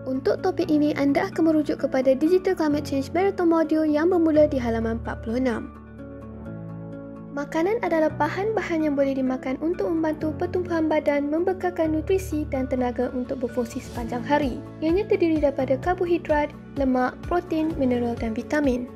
Untuk topik ini, anda akan merujuk kepada Digital Climate Change Marathon Module yang bermula di halaman 46. Makanan adalah bahan-bahan yang boleh dimakan untuk membantu pertumbuhan badan, membekalkan nutrisi dan tenaga untuk berfungsi sepanjang hari. Ianya terdiri daripada karbohidrat, lemak, protein, mineral dan vitamin.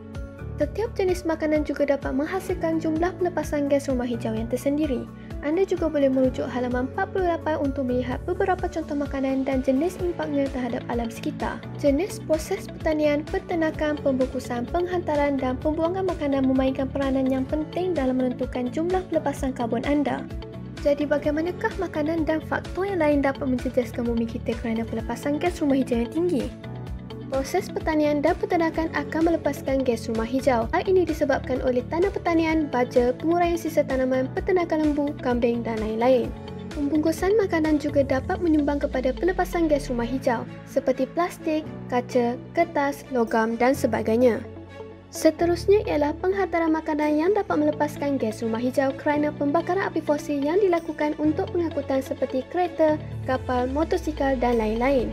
Setiap jenis makanan juga dapat menghasilkan jumlah pelepasan gas rumah hijau yang tersendiri. Anda juga boleh merujuk halaman 48 untuk melihat beberapa contoh makanan dan jenis impaknya terhadap alam sekitar. Jenis proses pertanian, peternakan, pembungkusan, penghantaran dan pembuangan makanan memainkan peranan yang penting dalam menentukan jumlah pelepasan karbon anda. Jadi bagaimanakah makanan dan faktor yang lain dapat menjejaskan bumi kita kerana pelepasan gas rumah hijau yang tinggi? Proses pertanian dan peternakan akan melepaskan gas rumah hijau. Hal ini disebabkan oleh tanah pertanian, baja, penguraian sisa tanaman, peternakan lembu, kambing dan lain-lain. Pembungkusan makanan juga dapat menyumbang kepada pelepasan gas rumah hijau seperti plastik, kaca, kertas, logam dan sebagainya. Seterusnya ialah penghantaran makanan yang dapat melepaskan gas rumah hijau kerana pembakaran api fosil yang dilakukan untuk pengangkutan seperti kereta, kapal, motosikal dan lain-lain.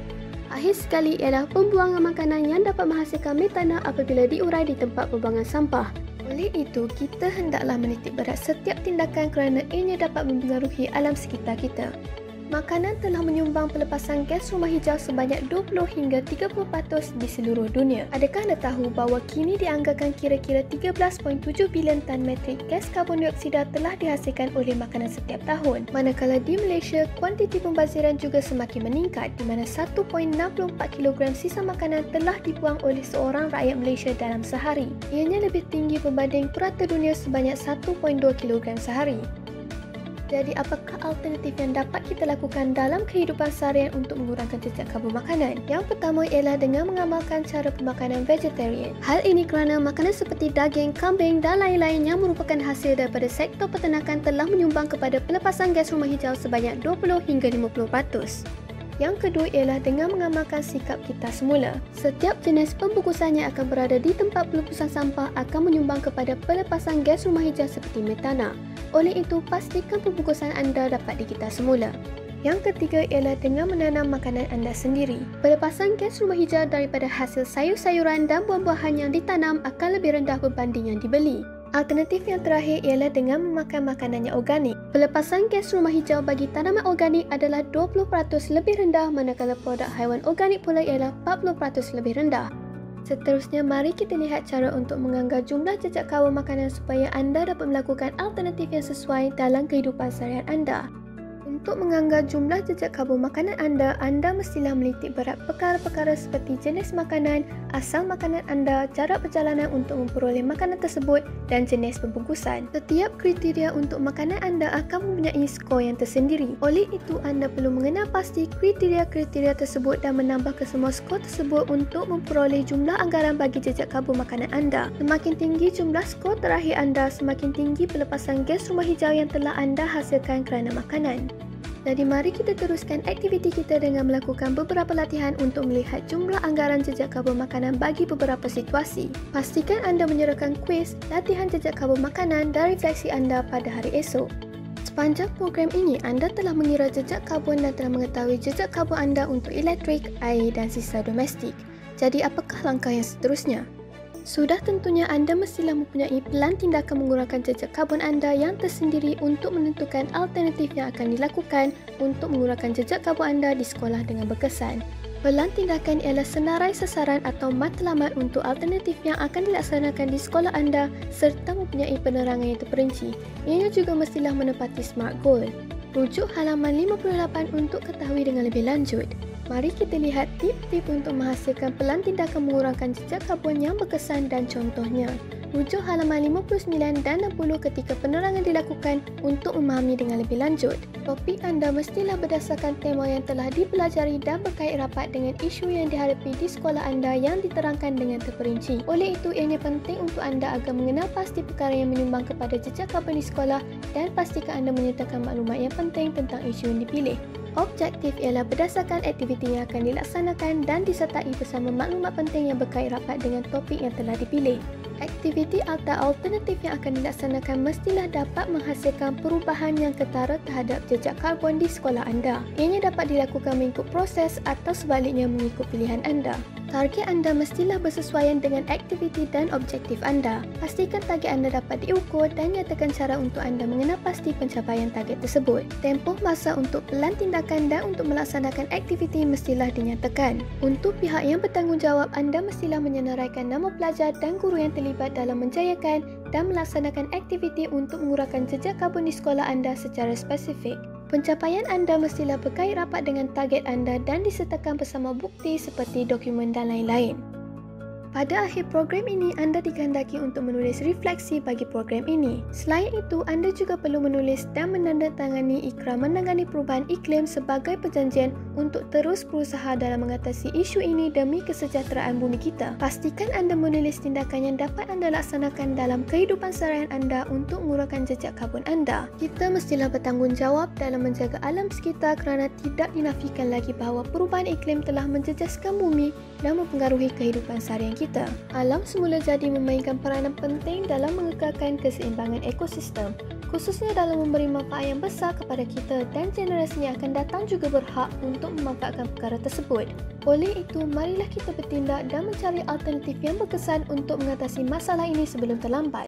Akhir sekali ialah pembuangan makanan yang dapat menghasilkan metana apabila diurai di tempat pembuangan sampah. Oleh itu, kita hendaklah menitik berat setiap tindakan kerana ianya dapat mempengaruhi alam sekitar kita. Makanan telah menyumbang pelepasan gas rumah hijau sebanyak 20 hingga 30% di seluruh dunia. Adakah anda tahu bahawa kini dianggarkan kira-kira 13.7 bilion tan metrik gas karbon dioksida telah dihasilkan oleh makanan setiap tahun? Manakala di Malaysia, kuantiti pembaziran juga semakin meningkat di mana 1.64 kilogram sisa makanan telah dibuang oleh seorang rakyat Malaysia dalam sehari. Ianya lebih tinggi berbanding purata dunia sebanyak 1.2 kilogram sehari. Jadi, apakah alternatif yang dapat kita lakukan dalam kehidupan seharian untuk mengurangkan jejak karbon makanan? Yang pertama ialah dengan mengamalkan cara pemakanan vegetarian. Hal ini kerana makanan seperti daging, kambing dan lain-lain yang merupakan hasil daripada sektor peternakan telah menyumbang kepada pelepasan gas rumah hijau sebanyak 20 hingga 50%. Yang kedua ialah dengan mengamalkan sikap kita semula. Setiap jenis pembungkusan yang akan berada di tempat pelepasan sampah akan menyumbang kepada pelepasan gas rumah hijau seperti metana. Oleh itu, pastikan pembungkusan anda dapat digitar semula. Yang ketiga ialah dengan menanam makanan anda sendiri. Pelepasan gas rumah hijau daripada hasil sayur-sayuran dan buah-buahan yang ditanam akan lebih rendah berbanding yang dibeli. Alternatif yang terakhir ialah dengan memakan makanan yang organik. Pelepasan gas rumah hijau bagi tanaman organik adalah 20% lebih rendah manakala produk haiwan organik pula ialah 40% lebih rendah. Seterusnya, mari kita lihat cara untuk menganggar jumlah jejak karbon makanan supaya anda dapat melakukan alternatif yang sesuai dalam kehidupan seharian anda. Untuk menganggar jumlah jejak karbon makanan anda mestilah menitik berat perkara-perkara seperti jenis makanan, asal makanan anda, jarak perjalanan untuk memperoleh makanan tersebut dan jenis pembungkusan. Setiap kriteria untuk makanan anda akan mempunyai skor yang tersendiri. Oleh itu, anda perlu mengenal pasti kriteria-kriteria tersebut dan menambah kesemua skor tersebut untuk memperoleh jumlah anggaran bagi jejak karbon makanan anda. Semakin tinggi jumlah skor terakhir anda, semakin tinggi pelepasan gas rumah hijau yang telah anda hasilkan kerana makanan. Jadi mari kita teruskan aktiviti kita dengan melakukan beberapa latihan untuk melihat jumlah anggaran jejak karbon makanan bagi beberapa situasi. Pastikan anda menyerahkan kuis latihan jejak karbon makanan dan refleksi anda pada hari esok. Sepanjang program ini, anda telah mengira jejak karbon dan telah mengetahui jejak karbon anda untuk elektrik, air dan sisa domestik. Jadi apakah langkah yang seterusnya? Sudah tentunya anda mestilah mempunyai pelan tindakan mengurangkan jejak karbon anda yang tersendiri untuk menentukan alternatif yang akan dilakukan untuk mengurangkan jejak karbon anda di sekolah dengan berkesan. Pelan tindakan ialah senarai sasaran atau matlamat untuk alternatif yang akan dilaksanakan di sekolah anda serta mempunyai penerangan yang terperinci. Ianya juga mestilah menepati SMART Goal. Rujuk halaman 58 untuk ketahui dengan lebih lanjut. Mari kita lihat tip-tip untuk menghasilkan pelan tindakan mengurangkan jejak karbon yang berkesan dan contohnya. Rujuk halaman 59 dan 60 ketika penerangan dilakukan untuk memahami dengan lebih lanjut. Topik anda mestilah berdasarkan tema yang telah dipelajari dan berkait rapat dengan isu yang dihadapi di sekolah anda yang diterangkan dengan terperinci. Oleh itu, ianya penting untuk anda agar mengenal pasti perkara yang menyumbang kepada jejak karbon di sekolah dan pastikan anda menyertakan maklumat yang penting tentang isu yang dipilih. Objektif ialah berdasarkan aktiviti yang akan dilaksanakan dan disertai bersama maklumat penting yang berkait rapat dengan topik yang telah dipilih. Aktiviti alternatif yang akan dilaksanakan mestilah dapat menghasilkan perubahan yang ketara terhadap jejak karbon di sekolah anda. Ianya dapat dilakukan mengikut proses atau sebaliknya mengikut pilihan anda. Target anda mestilah bersesuaian dengan aktiviti dan objektif anda. Pastikan target anda dapat diukur dan nyatakan cara untuk anda mengenal pasti pencapaian target tersebut. Tempoh masa untuk pelan tindakan dan untuk melaksanakan aktiviti mestilah dinyatakan. Untuk pihak yang bertanggungjawab, anda mestilah menyenaraikan nama pelajar dan guru yang terlibat dalam menjayakan dan melaksanakan aktiviti untuk mengurangkan jejak karbon di sekolah anda secara spesifik. Pencapaian anda mestilah berkait rapat dengan target anda dan disertakan bersama bukti seperti dokumen dan lain-lain. Pada akhir program ini, anda dikehendaki untuk menulis refleksi bagi program ini. Selain itu, anda juga perlu menulis dan menandatangani ikrar menangani perubahan iklim sebagai perjanjian untuk terus berusaha dalam mengatasi isu ini demi kesejahteraan bumi kita. Pastikan anda menulis tindakan yang dapat anda laksanakan dalam kehidupan seharian anda untuk mengurangkan jejak karbon anda. Kita mestilah bertanggungjawab dalam menjaga alam sekitar kerana tidak dinafikan lagi bahawa perubahan iklim telah menjejaskan bumi dan mempengaruhi kehidupan seharian kita. Alam semula jadi memainkan peranan penting dalam mengekalkan keseimbangan ekosistem, khususnya dalam memberi manfaat yang besar kepada kita, dan generasi yang akan datang juga berhak untuk memanfaatkan perkara tersebut. Oleh itu, marilah kita bertindak dan mencari alternatif yang berkesan untuk mengatasi masalah ini sebelum terlambat.